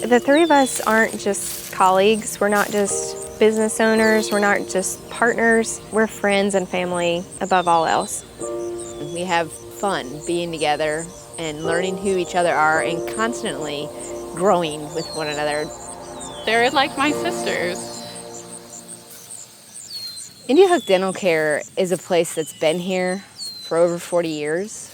The three of us aren't just colleagues. We're not just business owners. We're not just partners. We're friends and family above all else. We have fun being together and learning who each other are and constantly growing with one another. They're like my sisters. Houck Dental Care is a place that's been here for over 40 years.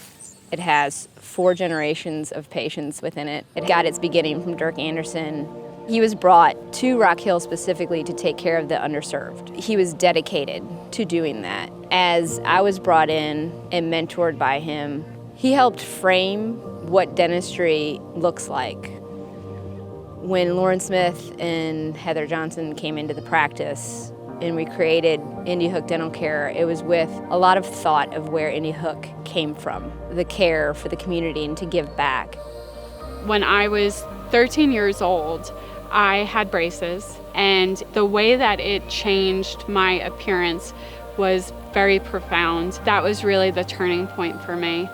It has 4 generations of patients within it. It got its beginning from Dirk Anderson. He was brought to Rock Hill specifically to take care of the underserved. He was dedicated to doing that. As I was brought in and mentored by him, he helped frame what dentistry looks like. When Lauren Smith and Heather Johnson came into the practice and we created Houck Dental Care, it was with a lot of thought of where Houck came from, the care for the community and to give back. When I was 13 years old, I had braces, and the way that it changed my appearance was very profound. That was really the turning point for me.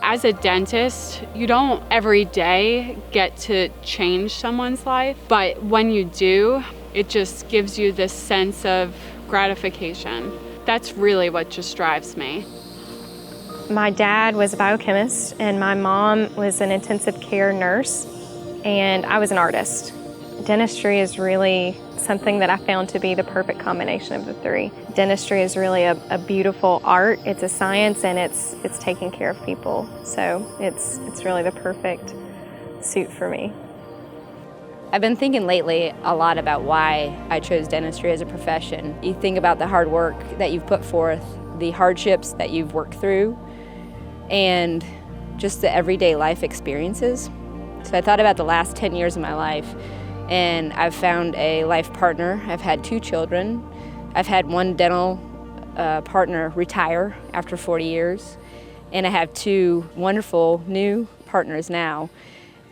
As a dentist, you don't every day get to change someone's life, but when you do, it just gives you this sense of gratification. That's really what just drives me. My dad was a biochemist and my mom was an intensive care nurse, and I was an artist. Dentistry is really something that I found to be the perfect combination of the three. Dentistry is really a beautiful art. It's a science, and it's taking care of people. So it's really the perfect suit for me. I've been thinking lately a lot about why I chose dentistry as a profession. You think about the hard work that you've put forth, the hardships that you've worked through, and just the everyday life experiences. So I thought about the last 10 years of my life, and I've found a life partner. I've had 2 children. I've had one dental partner retire after 40 years, and I have 2 wonderful new partners now.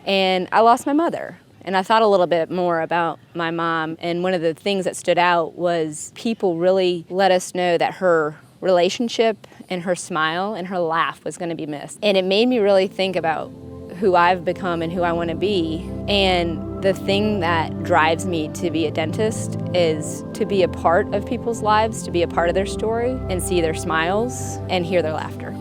And I lost my mother. And I thought a little bit more about my mom, and one of the things that stood out was people really let us know that her relationship and her smile and her laugh was going to be missed. And it made me really think about who I've become and who I want to be. And the thing that drives me to be a dentist is to be a part of people's lives, to be a part of their story and see their smiles and hear their laughter.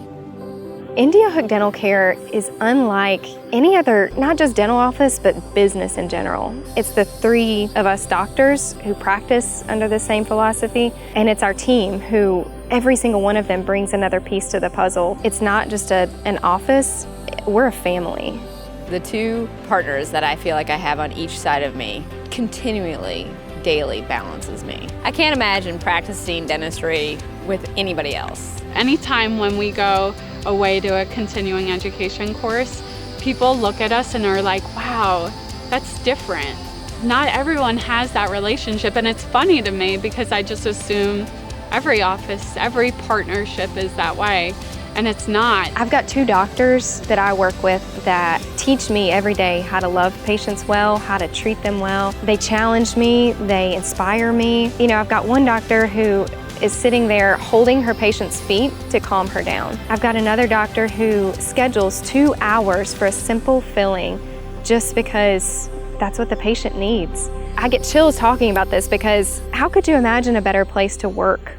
Houck Dental Care is unlike any other, not just dental office, but business in general. It's the 3 of us doctors who practice under the same philosophy, and it's our team who, every single one of them brings another piece to the puzzle. It's not just an office, we're a family. The 2 partners that I feel like I have on each side of me continually, daily balances me. I can't imagine practicing dentistry with anybody else. Anytime when we go away to a continuing education course, people look at us and are like, wow, that's different. Not everyone has that relationship, and it's funny to me because I just assume every office, every partnership is that way, and it's not. I've got 2 doctors that I work with that teach me every day how to love patients well, how to treat them well. They challenge me, they inspire me. You know, I've got one doctor who is sitting there holding her patient's feet to calm her down. I've got another doctor who schedules 2 hours for a simple filling just because that's what the patient needs. I get chills talking about this because how could you imagine a better place to work